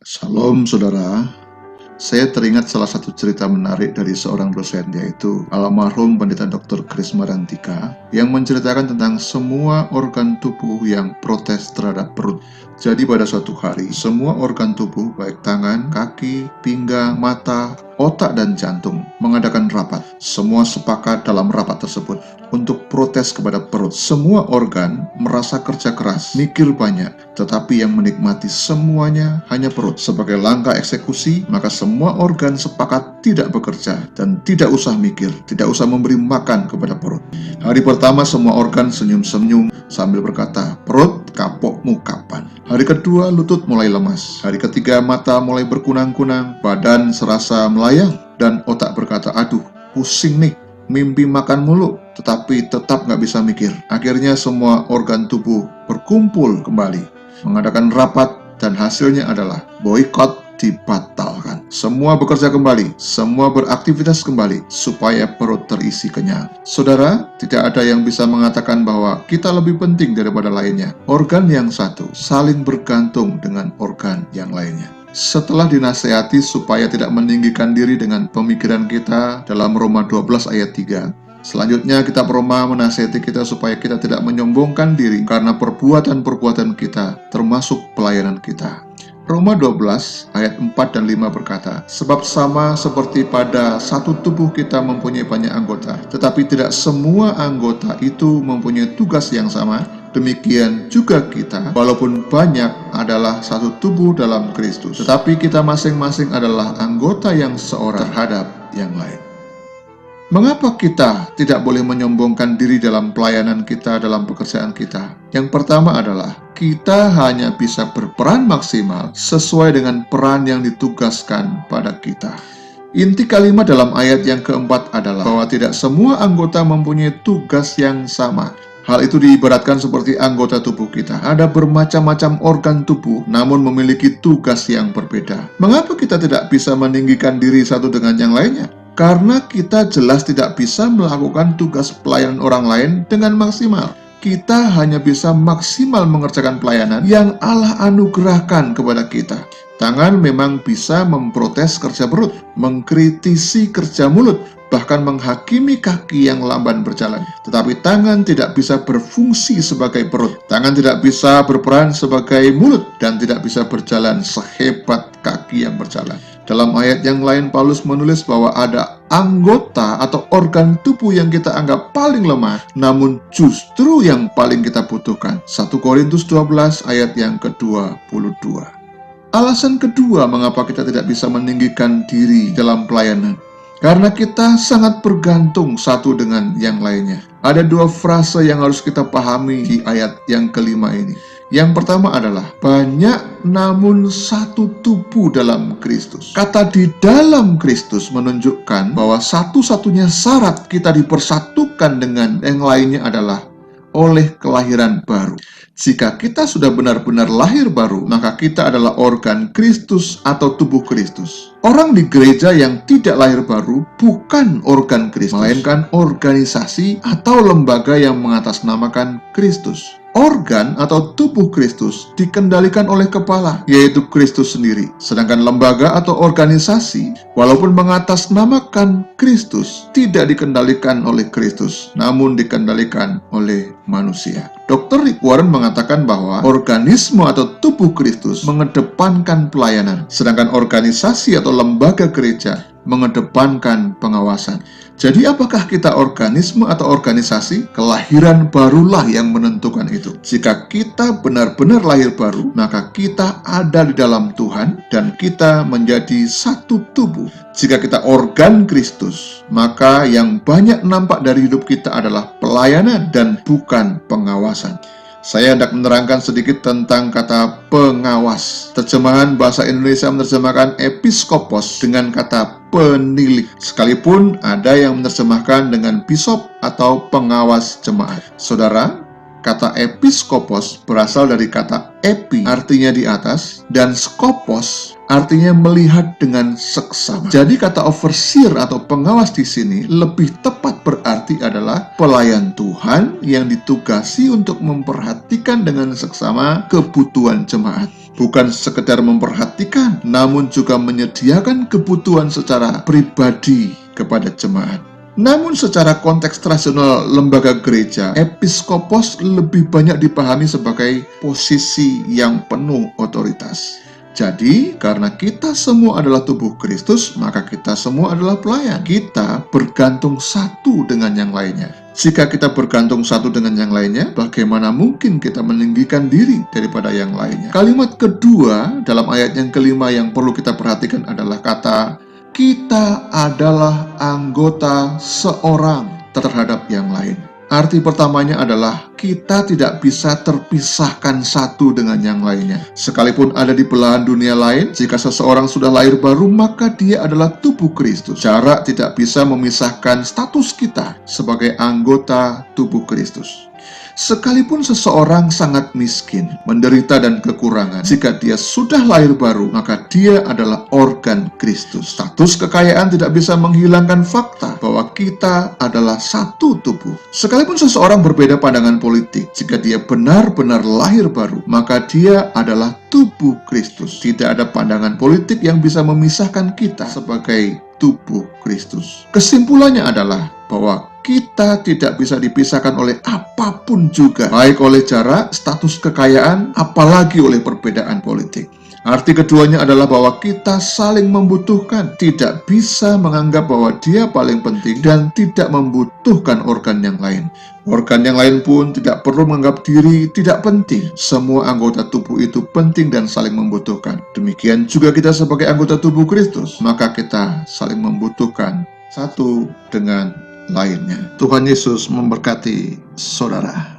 Salam saudara, saya teringat salah satu cerita menarik dari seorang dosen, yaitu almarhum Pendeta Dr. Kris Marantika, yang menceritakan tentang semua organ tubuh yang protes terhadap perut. Jadi pada suatu hari, semua organ tubuh, baik tangan, kaki, pinggang, mata, otak, dan jantung, mengadakan rapat. Semua sepakat dalam rapat tersebut untuk protes kepada perut. Semua organ merasa kerja keras, mikir banyak, tetapi yang menikmati semuanya hanya perut. Sebagai langkah eksekusi, maka semua organ sepakat tidak bekerja dan tidak usah mikir, tidak usah memberi makan kepada perut. Hari pertama semua organ senyum-senyum sambil berkata, "Perut, kapokmu kapan?" Hari kedua lutut mulai lemas. Hari ketiga mata mulai berkunang-kunang, badan serasa melayang, dan otak berkata, "Aduh, pusing nih, mimpi makan mulu," tetapi tetap nggak bisa mikir. Akhirnya semua organ tubuh berkumpul kembali, mengadakan rapat, dan hasilnya adalah boikot dibatalkan. Semua bekerja kembali, semua beraktivitas kembali, supaya perut terisi kenyang. Saudara, tidak ada yang bisa mengatakan bahwa kita lebih penting daripada lainnya. Organ yang satu saling bergantung dengan organ yang lainnya. Setelah dinasehati supaya tidak meninggikan diri dengan pemikiran kita dalam Roma 12 ayat 3, selanjutnya kitab Roma menasihati kita supaya kita tidak menyombongkan diri karena perbuatan-perbuatan kita, termasuk pelayanan kita. Roma 12 ayat 4 dan 5 berkata, "Sebab sama seperti pada satu tubuh kita mempunyai banyak anggota, tetapi tidak semua anggota itu mempunyai tugas yang sama. Demikian juga kita, walaupun banyak, adalah satu tubuh dalam Kristus, tetapi kita masing-masing adalah anggota yang seorang terhadap yang lain." Mengapa kita tidak boleh menyombongkan diri dalam pelayanan kita, dalam pekerjaan kita? Yang pertama adalah, kita hanya bisa berperan maksimal sesuai dengan peran yang ditugaskan pada kita. Inti kalimat dalam ayat yang keempat adalah bahwa tidak semua anggota mempunyai tugas yang sama. Hal itu diibaratkan seperti anggota tubuh kita. Ada bermacam-macam organ tubuh, namun memiliki tugas yang berbeda. Mengapa kita tidak bisa meninggikan diri satu dengan yang lainnya? Karena kita jelas tidak bisa melakukan tugas pelayanan orang lain dengan maksimal. Kita hanya bisa maksimal mengerjakan pelayanan yang Allah anugerahkan kepada kita. Tangan memang bisa memprotes kerja perut, mengkritisi kerja mulut, bahkan menghakimi kaki yang lamban berjalan. Tetapi tangan tidak bisa berfungsi sebagai perut. Tangan tidak bisa berperan sebagai mulut dan tidak bisa berjalan sehebat kaki yang berjalan. Dalam ayat yang lain, Paulus menulis bahwa ada anggota atau organ tubuh yang kita anggap paling lemah, namun justru yang paling kita butuhkan. 1 Korintus 12 ayat yang ke-22. Alasan kedua mengapa kita tidak bisa meninggikan diri dalam pelayanan, karena kita sangat bergantung satu dengan yang lainnya. Ada dua frase yang harus kita pahami di ayat yang kelima ini. Yang pertama adalah, banyak namun satu tubuh dalam Kristus. Kata di dalam Kristus menunjukkan bahwa satu-satunya syarat kita dipersatukan dengan yang lainnya adalah oleh kelahiran baru. Jika kita sudah benar-benar lahir baru, maka kita adalah organ Kristus atau tubuh Kristus. Orang di gereja yang tidak lahir baru bukan organ Kristus, melainkan organisasi atau lembaga yang mengatasnamakan Kristus. Organ atau tubuh Kristus dikendalikan oleh kepala, yaitu Kristus sendiri. Sedangkan lembaga atau organisasi, walaupun mengatasnamakan Kristus, tidak dikendalikan oleh Kristus, namun dikendalikan oleh manusia. Dr. Rick Warren mengatakan bahwa organisme atau tubuh Kristus mengedepankan pelayanan, sedangkan organisasi atau lembaga gereja mengedepankan pengawasan. Jadi apakah kita organisme atau organisasi? Kelahiran barulah yang menentukan itu. Jika kita benar-benar lahir baru, maka kita ada di dalam Tuhan dan kita menjadi satu tubuh. Jika kita organ Kristus, maka yang banyak nampak dari hidup kita adalah pelayanan dan bukan pengawasan. Saya hendak menerangkan sedikit tentang kata pengawas. Terjemahan bahasa Indonesia menerjemahkan episkopos dengan kata penilik. Sekalipun ada yang menerjemahkan dengan bisop atau pengawas jemaat. Saudara, kata episkopos berasal dari kata epi, artinya di atas, dan skopos, artinya melihat dengan seksama. Jadi kata overseer atau pengawas di sini lebih tepat berarti adalah pelayan Tuhan yang ditugasi untuk memperhatikan dengan seksama kebutuhan jemaat. bukan sekedar memperhatikan, namun juga menyediakan kebutuhan secara pribadi kepada jemaat. Namun secara konteks tradisional lembaga gereja, episkopos lebih banyak dipahami sebagai posisi yang penuh otoritas. Jadi, karena kita semua adalah tubuh Kristus, maka kita semua adalah pelayan. Kita bergantung satu dengan yang lainnya. Jika kita bergantung satu dengan yang lainnya, bagaimana mungkin kita meninggikan diri daripada yang lainnya? Kalimat kedua dalam ayat yang kelima yang perlu kita perhatikan adalah kata kita adalah anggota seorang terhadap yang lain. Arti pertamanya adalah kita tidak bisa terpisahkan satu dengan yang lainnya. Sekalipun ada di belahan dunia lain, jika seseorang sudah lahir baru, maka dia adalah tubuh Kristus. Jarak tidak bisa memisahkan status kita sebagai anggota tubuh Kristus. Sekalipun seseorang sangat miskin, menderita dan kekurangan, jika dia sudah lahir baru, maka dia adalah organ Kristus. Status kekayaan tidak bisa menghilangkan fakta bahwa kita adalah satu tubuh. Sekalipun seseorang berbeda pandangan politik, jika dia benar-benar lahir baru, maka dia adalah tubuh Kristus. Tidak ada pandangan politik yang bisa memisahkan kita sebagai tubuh Kristus. Kesimpulannya adalah bahwa kita tidak bisa dipisahkan oleh apapun juga, baik oleh jarak, status kekayaan, apalagi oleh perbedaan politik. Arti keduanya adalah bahwa kita saling membutuhkan, tidak bisa menganggap bahwa dia paling penting dan tidak membutuhkan organ yang lain. Organ yang lain pun tidak perlu menganggap diri tidak penting. Semua anggota tubuh itu penting dan saling membutuhkan. Demikian juga kita sebagai anggota tubuh Kristus, maka kita saling membutuhkan satu dengan lainnya. Tuhan Yesus memberkati saudara.